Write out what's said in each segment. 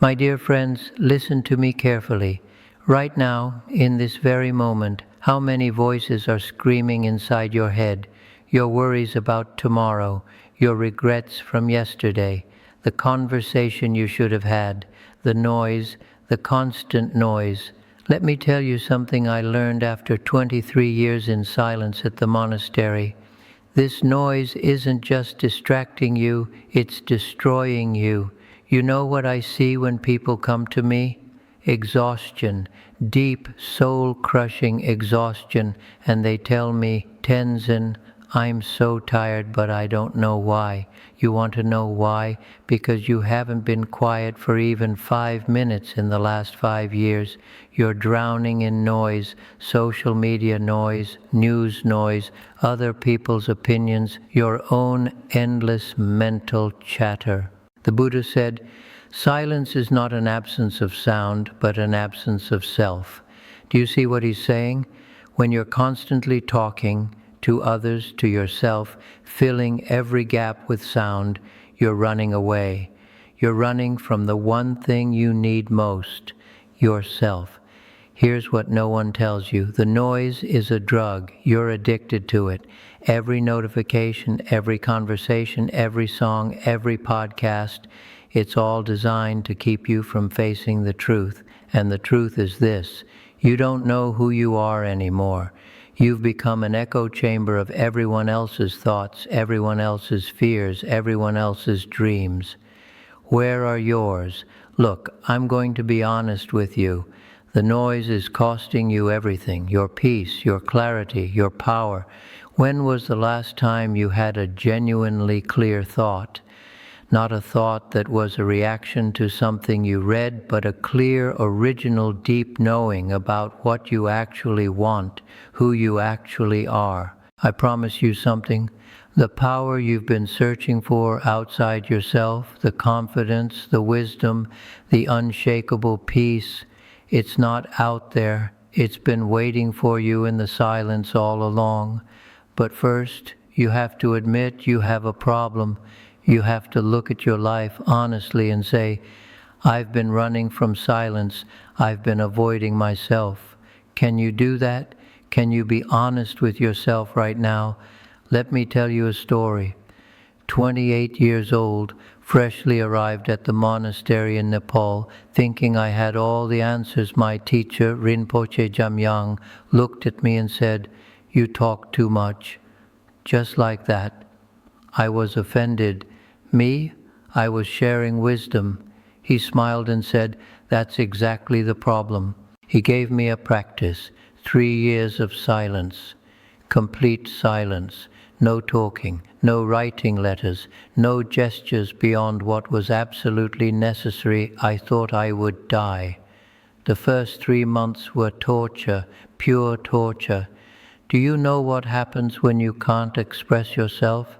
My dear friends, listen to me carefully. Right now, in this very moment, how many voices are screaming inside your head? Your worries about tomorrow, your regrets from yesterday, the conversation you should have had, the noise, the constant noise. Let me tell you something I learned after 23 years in silence at the monastery. This noise isn't just distracting you, it's destroying you. You know what I see when people come to me? Exhaustion, deep, soul-crushing exhaustion, and they tell me, Tenzin, I'm so tired, but I don't know why. You want to know why? Because you haven't been quiet for even 5 minutes in the last 5 years. You're drowning in noise, social media noise, news noise, other people's opinions, your own endless mental chatter. The Buddha said, silence is not an absence of sound, but an absence of self. Do you see what he's saying? When you're constantly talking to others, to yourself, filling every gap with sound, you're running away. You're running from the one thing you need most, yourself. Here's what no one tells you. The noise is a drug. You're addicted to it. Every notification, every conversation, every song, every podcast, it's all designed to keep you from facing the truth. And the truth is this: you don't know who you are anymore. You've become an echo chamber of everyone else's thoughts, everyone else's fears, everyone else's dreams. Where are yours? Look, I'm going to be honest with you. The noise is costing you everything, your peace, your clarity, your power. When was the last time you had a genuinely clear thought? Not a thought that was a reaction to something you read, but a clear, original, deep knowing about what you actually want, who you actually are. I promise you something. The power you've been searching for outside yourself, the confidence, the wisdom, the unshakable peace, it's not out there. It's been waiting for you in the silence all along. But first, you have to admit you have a problem. You have to look at your life honestly and say, I've been running from silence. I've been avoiding myself. Can you do that? Can you be honest with yourself right now? Let me tell you a story. 28 years old, freshly arrived at the monastery in Nepal, thinking I had all the answers. My teacher, Rinpoche Jamyang, looked at me and said, "You talk too much." Just like that. I was offended. Me? I was sharing wisdom. He smiled and said, "That's exactly the problem." He gave me a practice, 3 years of silence, complete silence. No talking, no writing letters, no gestures beyond what was absolutely necessary. I thought I would die. The first 3 months were torture, pure torture. Do you know what happens when you can't express yourself?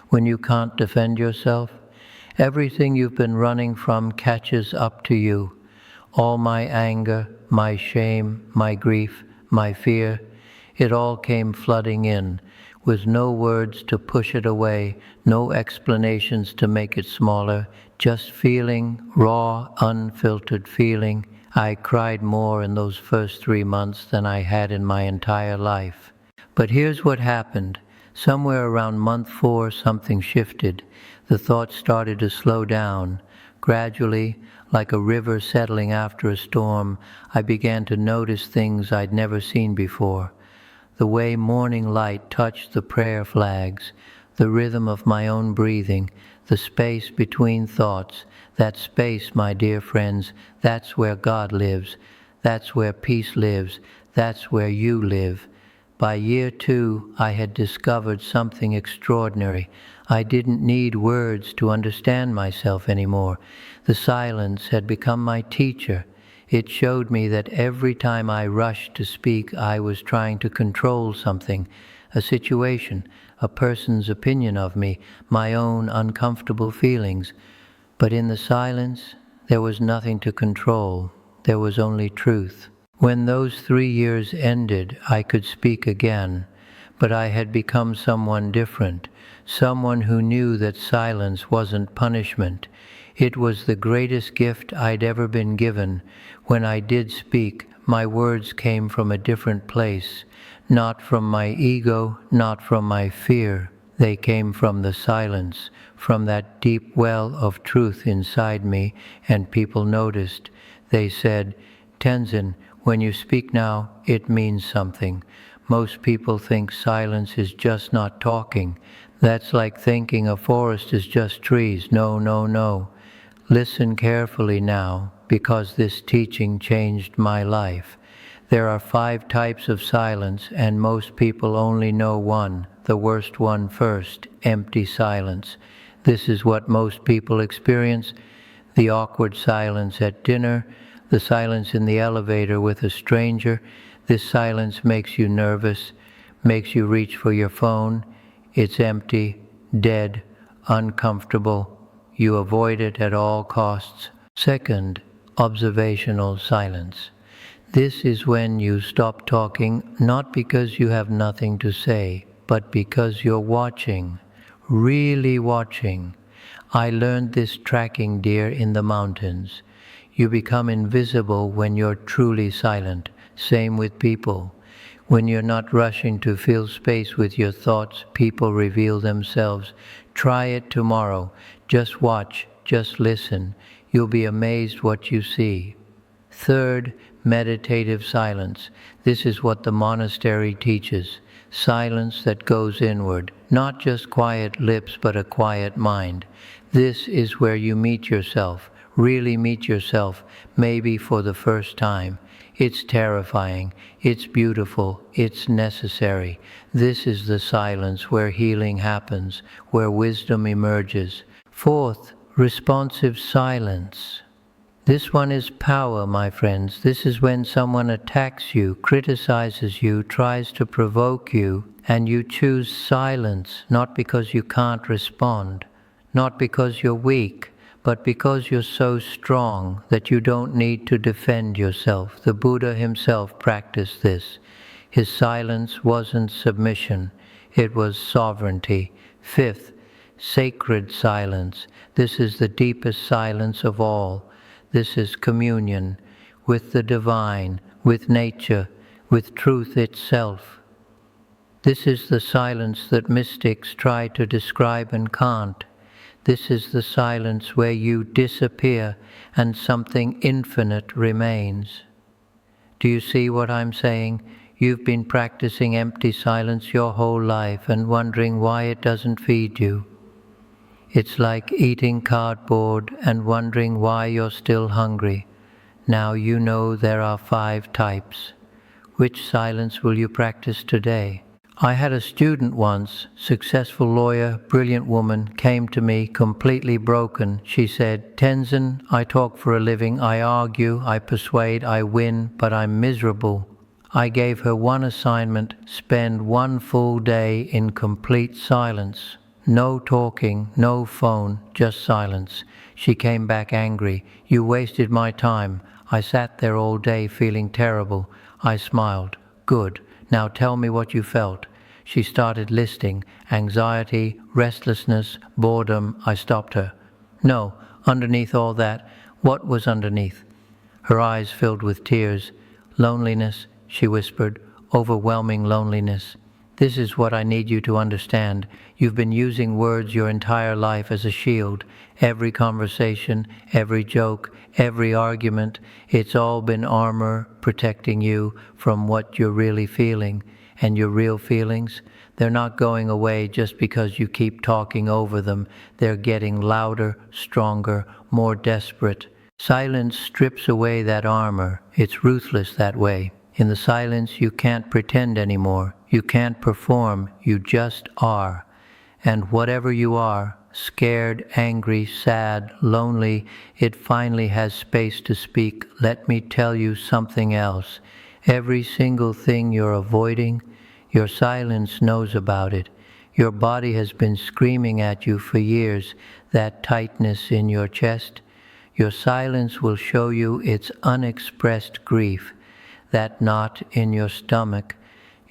When you can't defend yourself? Everything you've been running from catches up to you. All my anger, my shame, my grief, my fear, it all came flooding in, with no words to push it away, no explanations to make it smaller, just feeling, raw, unfiltered feeling. I cried more in those first 3 months than I had in my entire life. But here's what happened. Somewhere around month 4, something shifted. The thoughts started to slow down. Gradually, like a river settling after a storm, I began to notice things I'd never seen before. The way morning light touched the prayer flags, the rhythm of my own breathing, the space between thoughts. That space, my dear friends, that's where God lives. That's where peace lives. That's where you live. By year 2, I had discovered something extraordinary. I didn't need words to understand myself anymore. The silence had become my teacher. It showed me that every time I rushed to speak, I was trying to control something, a situation, a person's opinion of me, my own uncomfortable feelings. But in the silence, there was nothing to control. There was only truth. When those 3 years ended, I could speak again, but I had become someone different, someone who knew that silence wasn't punishment. It was the greatest gift I'd ever been given. When I did speak, my words came from a different place, not from my ego, not from my fear. They came from the silence, from that deep well of truth inside me, and people noticed. They said, "Tenzin, when you speak now, it means something." Most people think silence is just not talking. That's like thinking a forest is just trees. No, no, no. Listen carefully now, because this teaching changed my life. There are 5 types of silence, and most people only know one, the worst one first, empty silence. This is what most people experience: the awkward silence at dinner, the silence in the elevator with a stranger. This silence makes you nervous, makes you reach for your phone. It's empty, dead, uncomfortable. You avoid it at all costs. Second, observational silence. This is when you stop talking, not because you have nothing to say, but because you're watching, really watching. I learned this tracking deer in the mountains. You become invisible when you're truly silent. Same with people. When you're not rushing to fill space with your thoughts, people reveal themselves. Try it tomorrow. Just watch, just listen. You'll be amazed what you see. Third, meditative silence. This is what the monastery teaches. Silence that goes inward. Not just quiet lips, but a quiet mind. This is where you meet yourself, really meet yourself, maybe for the first time. It's terrifying, it's beautiful, it's necessary. This is the silence where healing happens, where wisdom emerges. Fourth, responsive silence. This one is power, my friends. This is when someone attacks you, criticizes you, tries to provoke you, and you choose silence, not because you can't respond, not because you're weak, but because you're so strong that you don't need to defend yourself. The Buddha himself practiced this. His silence wasn't submission, it was sovereignty. Fifth, sacred silence. This is the deepest silence of all. This is communion with the divine, with nature, with truth itself. This is the silence that mystics try to describe and can't. This is the silence where you disappear and something infinite remains. Do you see what I'm saying? You've been practicing empty silence your whole life and wondering why it doesn't feed you. It's like eating cardboard and wondering why you're still hungry. Now you know there are 5 types. Which silence will you practice today? I had a student once, successful lawyer, brilliant woman, came to me completely broken. She said, "Tenzin, I talk for a living, I argue, I persuade, I win, but I'm miserable." I gave her one assignment: spend 1 full day in complete silence. No talking, no phone, just silence. She came back angry. "You wasted my time." I sat there all day feeling terrible. I smiled. "Good. Now tell me what you felt." She started listing: anxiety, restlessness, boredom. I stopped her. "No, underneath all that, what was underneath?" Her eyes filled with tears. "Loneliness," she whispered, "overwhelming loneliness." This is what I need you to understand. You've been using words your entire life as a shield. Every conversation, every joke, every argument, it's all been armor protecting you from what you're really feeling. And your real feelings, they're not going away just because you keep talking over them. They're getting louder, stronger, more desperate. Silence strips away that armor. It's ruthless that way. In the silence, you can't pretend anymore. You can't perform. You just are. And whatever you are, scared, angry, sad, lonely, it finally has space to speak. Let me tell you something else. Every single thing you're avoiding, your silence knows about it. Your body has been screaming at you for years, that tightness in your chest. Your silence will show you its unexpressed grief, that knot in your stomach.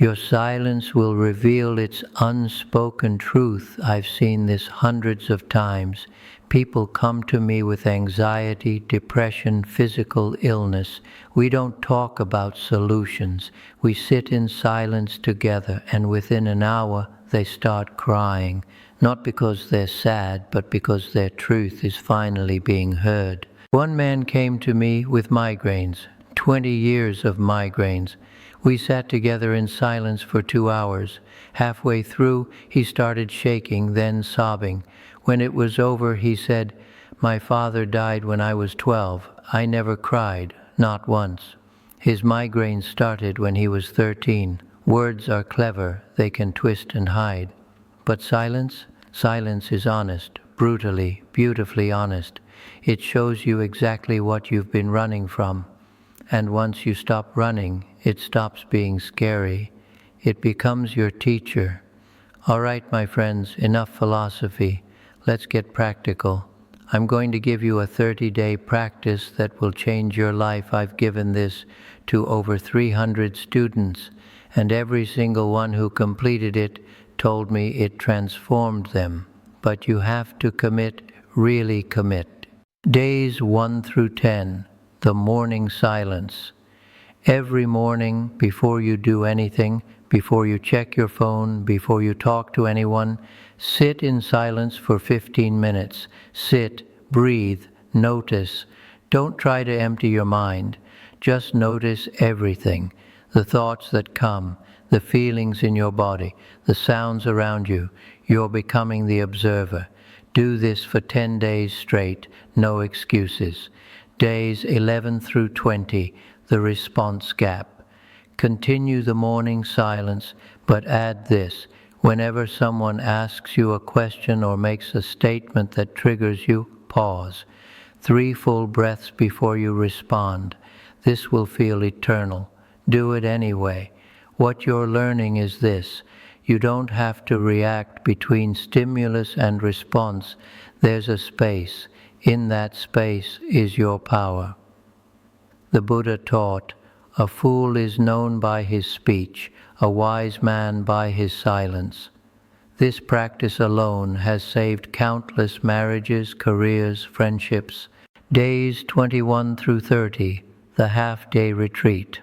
Your silence will reveal its unspoken truth. I've seen this hundreds of times. People come to me with anxiety, depression, physical illness. We don't talk about solutions. We sit in silence together, and within an hour they start crying, not because they're sad, but because their truth is finally being heard. One man came to me with migraines, 20 years of migraines. We sat together in silence for 2 hours. Halfway through, he started shaking, then sobbing. When it was over, he said, "My father died when I was 12. I never cried, not once." His migraine started when he was 13. Words are clever, they can twist and hide. But silence? Silence is honest, brutally, beautifully honest. It shows you exactly what you've been running from. And once you stop running, it stops being scary. It becomes your teacher. All right, my friends, enough philosophy. Let's get practical. I'm going to give you a 30-day practice that will change your life. I've given this to over 300 students, and every single one who completed it told me it transformed them. But you have to commit, really commit. Days 1 through 10, the morning silence. Every morning, before you do anything, before you check your phone, before you talk to anyone, sit in silence for 15 minutes. Sit, breathe, notice. Don't try to empty your mind. Just notice everything. The thoughts that come, the feelings in your body, the sounds around you. You're becoming the observer. Do this for 10 days straight, no excuses. Days 11 through 20, the response gap. Continue the morning silence, but add this. Whenever someone asks you a question or makes a statement that triggers you, pause. 3 full breaths before you respond. This will feel eternal. Do it anyway. What you're learning is this. You don't have to react between stimulus and response. There's a space. In that space is your power. The Buddha taught, "A fool is known by his speech, a wise man by his silence." This practice alone has saved countless marriages, careers, friendships. Days 21 through 30, the half-day retreat.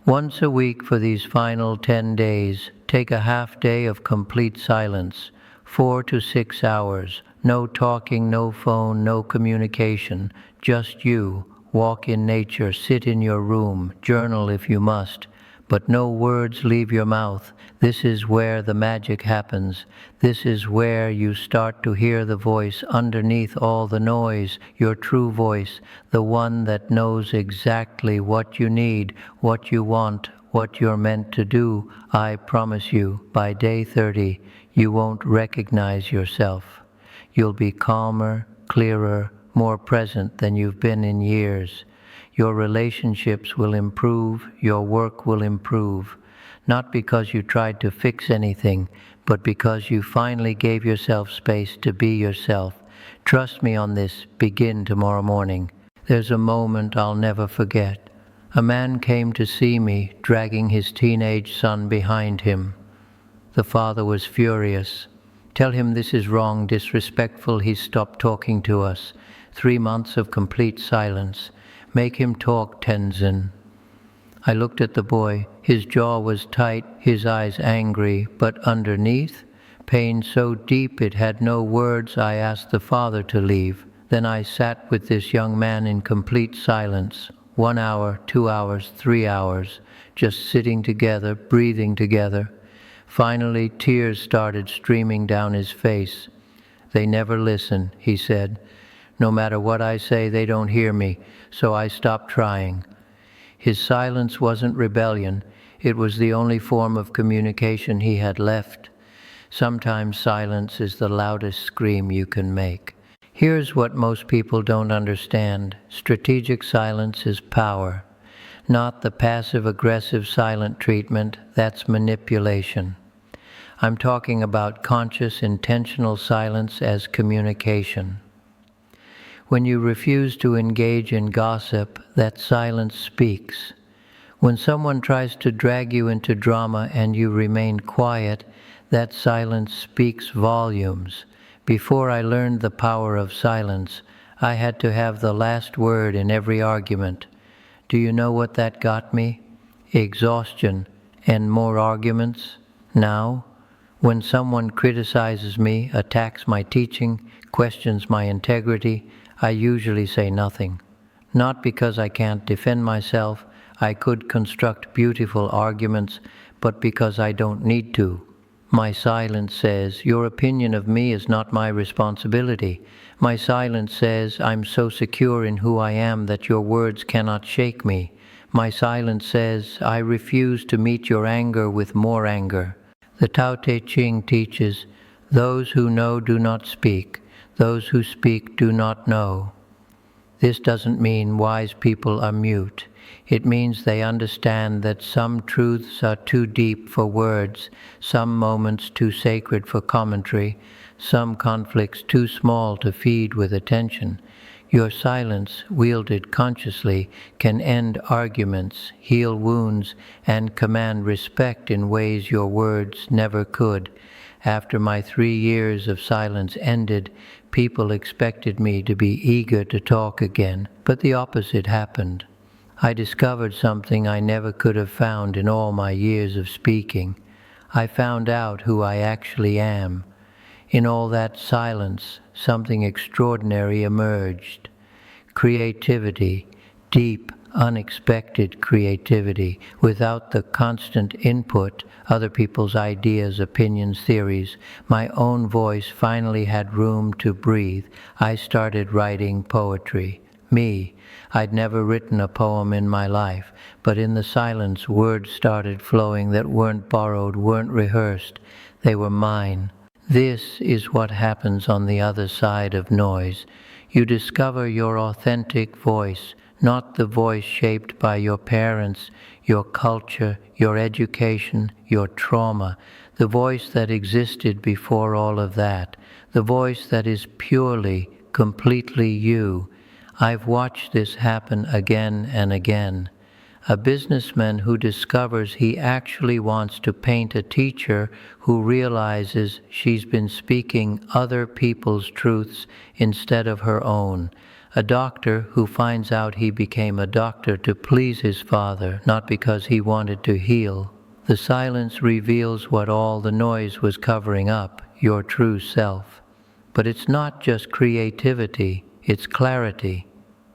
Once a week for these final 10 days, take a half day of complete silence, 4 to 6 hours. No talking, no phone, no communication, just you. Walk in nature, sit in your room, journal if you must, but no words leave your mouth. This is where the magic happens. This is where you start to hear the voice underneath all the noise, your true voice, the one that knows exactly what you need, what you want, what you're meant to do. I promise you, by day 30, you won't recognize yourself. You'll be calmer, clearer, more present than you've been in years. Your relationships will improve, your work will improve, not because you tried to fix anything, but because you finally gave yourself space to be yourself. Trust me on this, begin tomorrow morning. There's a moment I'll never forget. A man came to see me, dragging his teenage son behind him. The father was furious. Tell him this is wrong, disrespectful. He stopped talking to us. 3 months of complete silence. Make him talk, Tenzin. I looked at the boy. His jaw was tight, his eyes angry, but underneath, pain so deep it had no words. I asked the father to leave. Then I sat with this young man in complete silence. 1 hour, 2 hours, 3 hours, just sitting together, breathing together. Finally, tears started streaming down his face. "They never listen," he said. "No matter what I say, they don't hear me, so I stopped trying." His silence wasn't rebellion. It was the only form of communication he had left. Sometimes silence is the loudest scream you can make. Here's what most people don't understand. Strategic silence is power. Not the passive-aggressive silent treatment, that's manipulation. I'm talking about conscious, intentional silence as communication. When you refuse to engage in gossip, that silence speaks. When someone tries to drag you into drama and you remain quiet, that silence speaks volumes. Before I learned the power of silence, I had to have the last word in every argument. Do you know what that got me? Exhaustion and more arguments. Now, when someone criticizes me, attacks my teaching, questions my integrity, I usually say nothing. Not because I can't defend myself, I could construct beautiful arguments, but because I don't need to. My silence says, your opinion of me is not my responsibility. My silence says, I'm so secure in who I am that your words cannot shake me. My silence says, I refuse to meet your anger with more anger. The Tao Te Ching teaches, those who know do not speak, those who speak do not know. This doesn't mean wise people are mute. It means they understand that some truths are too deep for words, some moments too sacred for commentary, some conflicts too small to feed with attention. Your silence, wielded consciously, can end arguments, heal wounds, and command respect in ways your words never could. After my 3 years of silence ended, people expected me to be eager to talk again, but the opposite happened. I discovered something I never could have found in all my years of speaking. I found out who I actually am. In all that silence, something extraordinary emerged. Creativity, deep, unexpected creativity, without the constant input, other people's ideas, opinions, theories. My own voice finally had room to breathe. I started writing poetry. Me. I'd never written a poem in my life, but in the silence, words started flowing that weren't borrowed, weren't rehearsed. They were mine. This is what happens on the other side of noise. You discover your authentic voice, not the voice shaped by your parents, your culture, your education, your trauma, the voice that existed before all of that, the voice that is purely, completely you. I've watched this happen again and again. A businessman who discovers he actually wants to paint a teacher who realizes she's been speaking other people's truths instead of her own. A doctor who finds out he became a doctor to please his father, not because he wanted to heal. The silence reveals what all the noise was covering up, your true self. But it's not just creativity, it's clarity.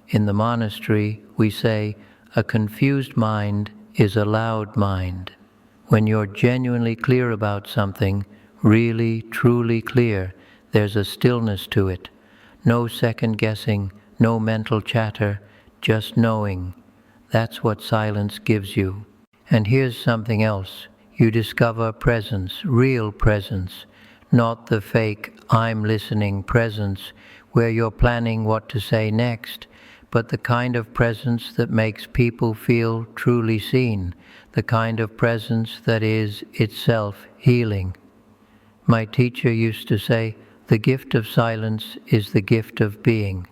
In the monastery, we say, a confused mind is a loud mind. When you're genuinely clear about something, really, truly clear, there's a stillness to it. No second guessing, no mental chatter, just knowing. That's what silence gives you. And here's something else. You discover presence, real presence, not the fake I'm listening presence where you're planning what to say next, but the kind of presence that makes people feel truly seen, the kind of presence that is itself healing. My teacher used to say, the gift of silence is the gift of being.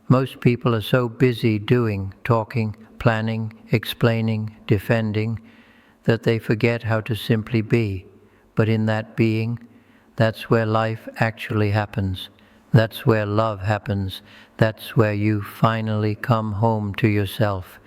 Most people are so busy doing, talking, planning, explaining, defending, that they forget how to simply be. But in that being, that's where life actually happens. That's where love happens. That's where you finally come home to yourself.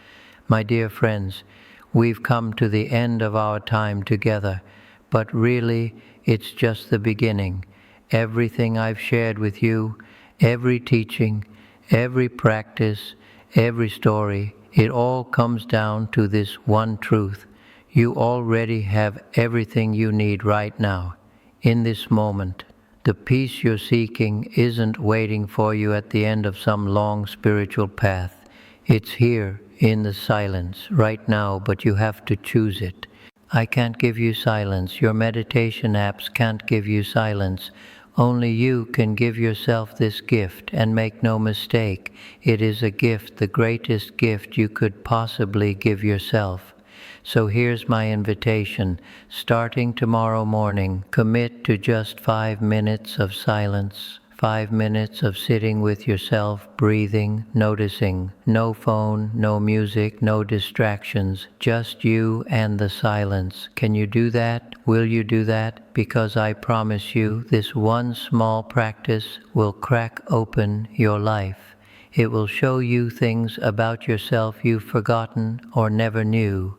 My dear friends, we've come to the end of our time together, but really it's just the beginning. Everything I've shared with you, every teaching, every practice, every story, it all comes down to this one truth. You already have everything you need right now, in this moment. The peace you're seeking isn't waiting for you at the end of some long spiritual path. It's here, in the silence, right now, but you have to choose it. I can't give you silence. Your meditation apps can't give you silence. Only you can give yourself this gift, and make no mistake, it is a gift, the greatest gift you could possibly give yourself. So here's my invitation. Starting tomorrow morning, commit to just 5 minutes of silence. 5 minutes of sitting with yourself, breathing, noticing. No phone, no music, no distractions, just you and the silence. Can you do that? Will you do that? Because I promise you, this one small practice will crack open your life. It will show you things about yourself you've forgotten or never knew.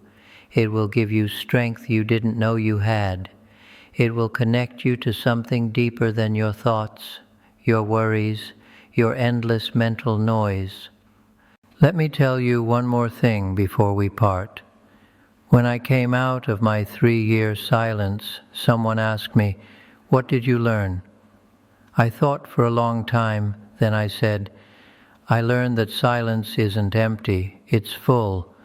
It will give you strength you didn't know you had. It will connect you to something deeper than your thoughts, your worries, your endless mental noise. Let me tell you one more thing before we part. When I came out of my 3-year silence, someone asked me, "What did you learn?" I thought for a long time, then I said, "I learned that silence isn't empty, it's full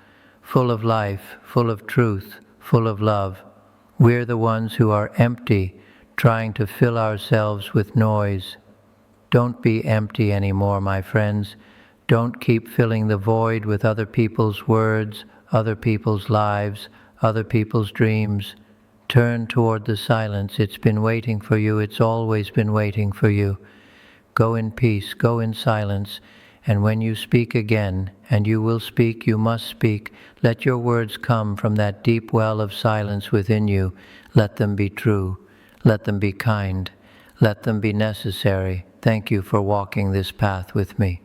of life, full of truth, full of love. We're the ones who are empty, trying to fill ourselves with noise. Don't be empty anymore, my friends. Don't keep filling the void with other people's words, other people's lives, other people's dreams. Turn toward the silence. It's been waiting for you. It's always been waiting for you. Go in peace, go in silence, and when you speak again, and you will speak, you must speak, let your words come from that deep well of silence within you. Let them be true. Let them be kind. Let them be necessary. Thank you for walking this path with me."